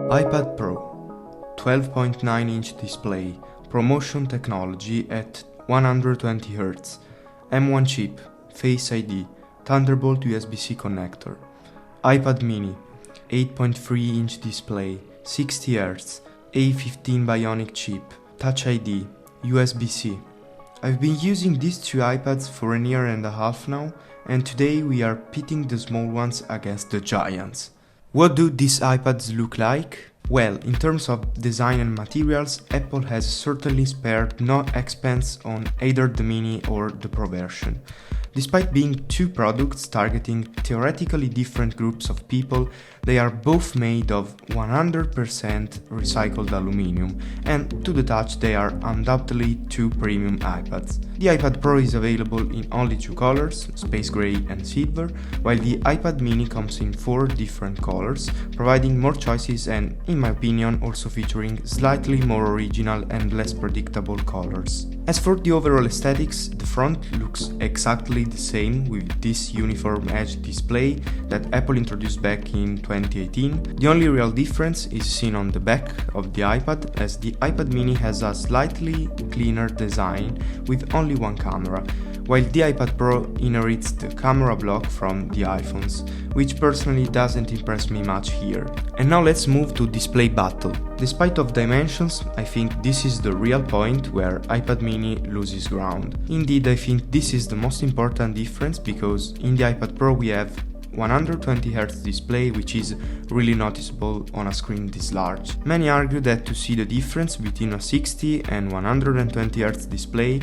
iPad Pro, 12.9-inch display, ProMotion technology at 120Hz, M1 chip, Face ID, Thunderbolt USB-C connector. iPad mini, 8.3-inch display, 60Hz, A15 Bionic chip, Touch ID, USB-C. I've been using these two iPads for a year and a half now, and today we are pitting the small ones against the giants. What do these iPads look like? Well, in terms of design and materials, Apple has certainly spared no expense on either the mini or the Pro version. Despite being two products targeting theoretically different groups of people, they are both made of 100% recycled aluminum, and to the touch they are undoubtedly two premium iPads. The iPad Pro is available in only two colors, space gray and silver, while the iPad mini comes in 4 different colors, providing more choices and, in my opinion, also featuring slightly more original and less predictable colors. As for the overall aesthetics, the front looks exactly the same with this uniform edge display that Apple introduced back in 2018. The only real difference is seen on the back of the iPad, as the iPad mini has a slightly cleaner design with only one camera, while the iPad Pro inherits the camera block from the iPhones, which personally doesn't impress me much here. And now let's move to display battle. Despite of dimensions, I think this is the real point where iPad mini loses ground. Indeed, I think this is the most important difference, because in the iPad Pro we have 120Hz display, which is really noticeable on a screen this large. Many argue that to see the difference between a 60 and 120Hz display,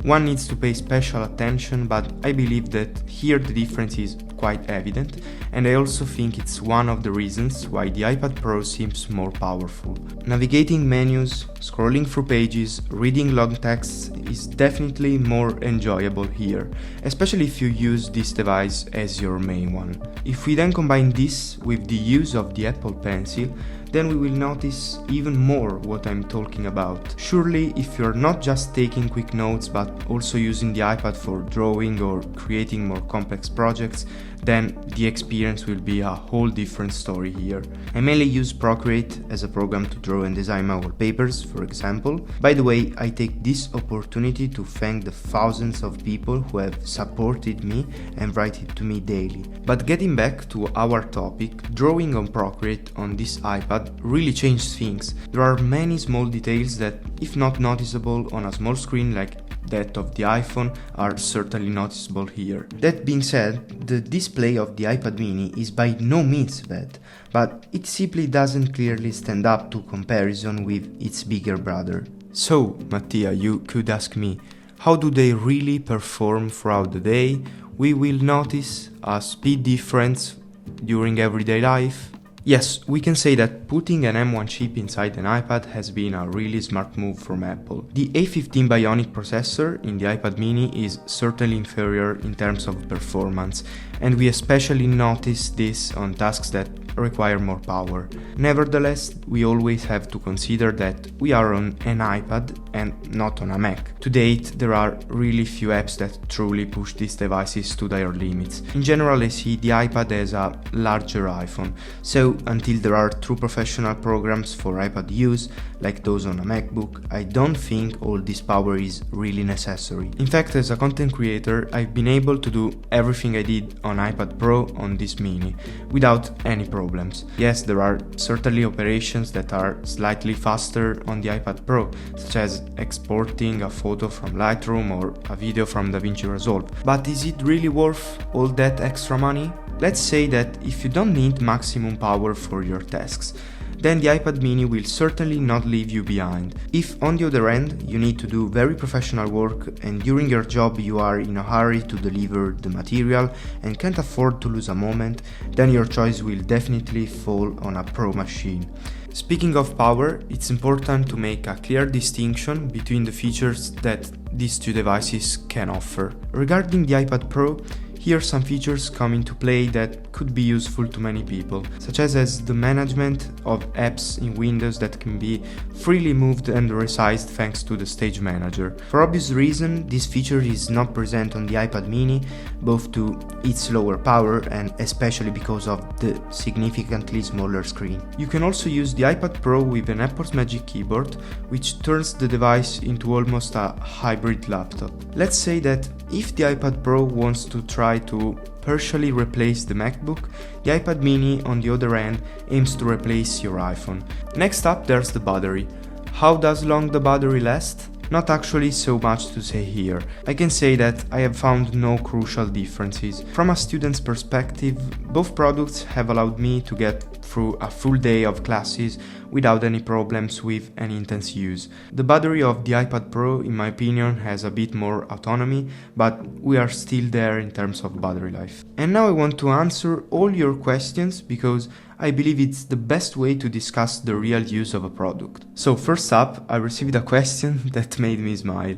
one needs to pay special attention, but I believe that here the difference is quite evident, and I also think it's one of the reasons why the iPad Pro seems more powerful. Navigating menus, scrolling through pages, reading long texts is definitely more enjoyable here, especially if you use this device as your main one. If we then combine this with the use of the Apple Pencil, then we will notice even more what I'm talking about. Surely, if you're not just taking quick notes but also using the iPad for drawing or creating more complex projects, then the experience will be a whole different story here. I mainly use Procreate as a program to draw and design my wallpapers, for example. By the way, I take this opportunity to thank the thousands of people who have supported me and write it to me daily. But getting back to our topic, drawing on Procreate on this iPad really changed things. There are many small details that, if not noticeable on a small screen like that of the iPhone, are certainly noticeable here. That being said, the display of the iPad mini is by no means bad, but it simply doesn't clearly stand up to comparison with its bigger brother. So, Mattia, you could ask me, how do they really perform throughout the day? We will notice a speed difference during everyday life. Yes, we can say that putting an M1 chip inside an iPad has been a really smart move from Apple. The A15 Bionic processor in the iPad mini is certainly inferior in terms of performance, and we especially notice this on tasks that require more power. Nevertheless, we always have to consider that we are on an iPad and not on a Mac. To date, there are really few apps that truly push these devices to their limits. In general, I see the iPad as a larger iPhone, so until there are true professional programs for iPad use, like those on a MacBook, I don't think all this power is really necessary. In fact, as a content creator, I've been able to do everything I did on iPad Pro on this mini, without any problems. Yes, there are certainly operations that are slightly faster on the iPad Pro, such as exporting a photo from Lightroom or a video from DaVinci Resolve. But is it really worth all that extra money? Let's say that if you don't need maximum power for your tasks, then the iPad mini will certainly not leave you behind. If, on the other end, you need to do very professional work and during your job you are in a hurry to deliver the material and can't afford to lose a moment, then your choice will definitely fall on a Pro machine. Speaking of power, it's important to make a clear distinction between the features that these two devices can offer. Regarding the iPad Pro, here some features come into play that could be useful to many people, such as the management of apps in Windows that can be freely moved and resized thanks to the Stage Manager. For obvious reason, this feature is not present on the iPad mini, both to its lower power and especially because of the significantly smaller screen. You can also use the iPad Pro with an Apple's Magic Keyboard, which turns the device into almost a hybrid laptop. Let's say that if the iPad Pro wants to try to partially replace the MacBook, the iPad mini on the other end aims to replace your iPhone. Next up, there's the battery. How does long the battery last? Not actually so much to say here. I can say that I have found no crucial differences. From a student's perspective, both products have allowed me to get through a full day of classes without any problems with any intense use. The battery of the iPad Pro, in my opinion, has a bit more autonomy, but we are still there in terms of battery life. And now I want to answer all your questions because I believe it's the best way to discuss the real use of a product. So first up, I received a question that made me smile.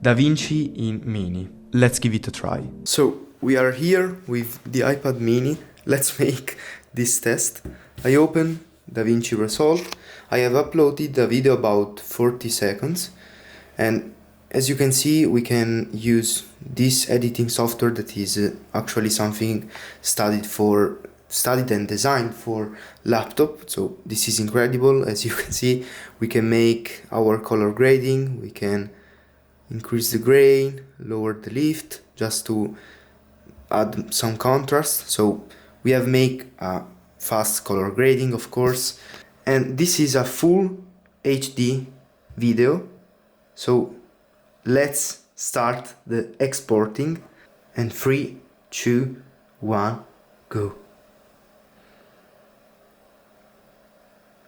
DaVinci in Mini. Let's give it a try. So we are here with the iPad mini. Let's make this test. I open DaVinci Resolve. I have uploaded a video about 40 seconds, and as you can see, we can use this editing software that is actually something studied and designed for laptop. So this is incredible. As you can see, we can make our color grading, we can increase the grain, lower the lift just to add some contrast. So we have make a fast color grading, of course, and this is a full HD video. So let's start the exporting, and 3, 2, 1, go.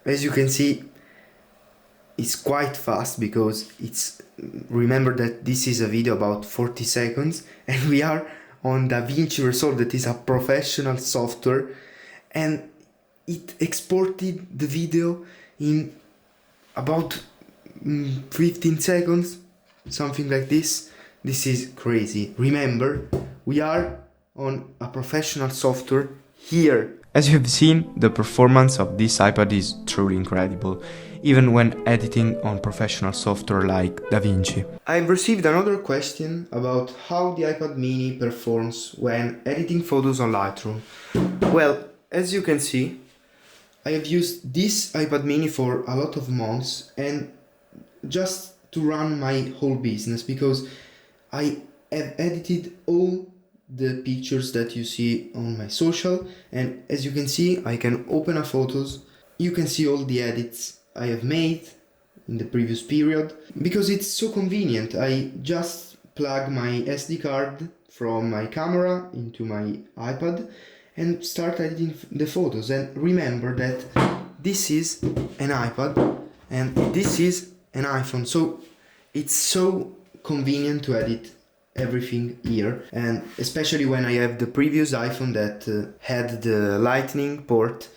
As you can see, it's quite fast because remember that this is a video about 40 seconds and we are on DaVinci Resolve, that is a professional software, and it exported the video in about 15 seconds, something like this. This is crazy. Remember, we are on a professional software here. As you have seen, the performance of this iPad is truly incredible, even when editing on professional software like DaVinci. I've received another question about how the iPad mini performs when editing photos on Lightroom. Well, as you can see, I have used this iPad mini for a lot of months and just to run my whole business, because I have edited all the pictures that you see on my social, and as you can see, I can open a photos. You can see all the edits I have made in the previous period, because it's so convenient. I just plug my SD card from my camera into my iPad and start editing the photos. And remember that this is an iPad and this is an iPhone, so it's so convenient to edit everything here, and especially when I have the previous iPhone that had the lightning port,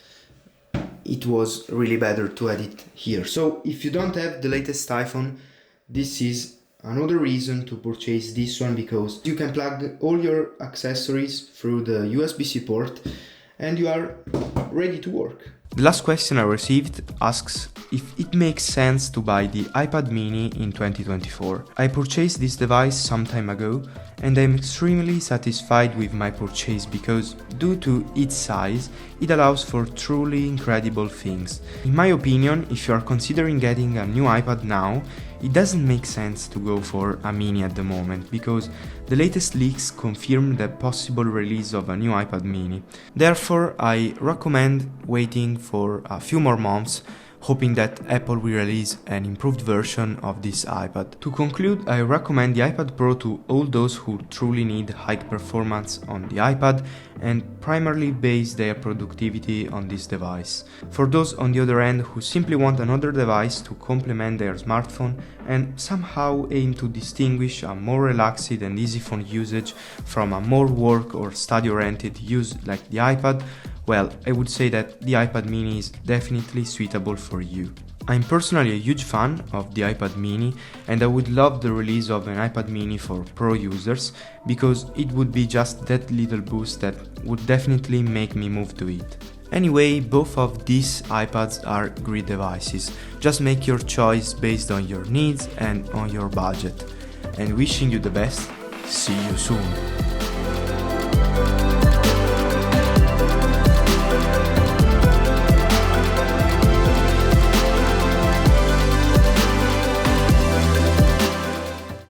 it was really better to edit here. So if you don't have the latest iPhone, this is another reason to purchase this one, because you can plug all your accessories through the USB-C port and you are ready to work. The last question I received asks if it makes sense to buy the iPad mini in 2024. I purchased this device some time ago and I'm extremely satisfied with my purchase because, due to its size, it allows for truly incredible things. In my opinion, if you are considering getting a new iPad now, it doesn't make sense to go for a mini at the moment, because the latest leaks confirm the possible release of a new iPad mini. Therefore, I recommend waiting for a few more months, hoping that Apple will release an improved version of this iPad. To conclude, I recommend the iPad Pro to all those who truly need high performance on the iPad and primarily base their productivity on this device. For those on the other end who simply want another device to complement their smartphone and somehow aim to distinguish a more relaxed and easy phone usage from a more work or study oriented use like the iPad, well, I would say that the iPad mini is definitely suitable for you. I'm personally a huge fan of the iPad mini, and I would love the release of an iPad mini for pro users, because it would be just that little boost that would definitely make me move to it. Anyway, both of these iPads are great devices. Just make your choice based on your needs and on your budget. And wishing you the best. See you soon.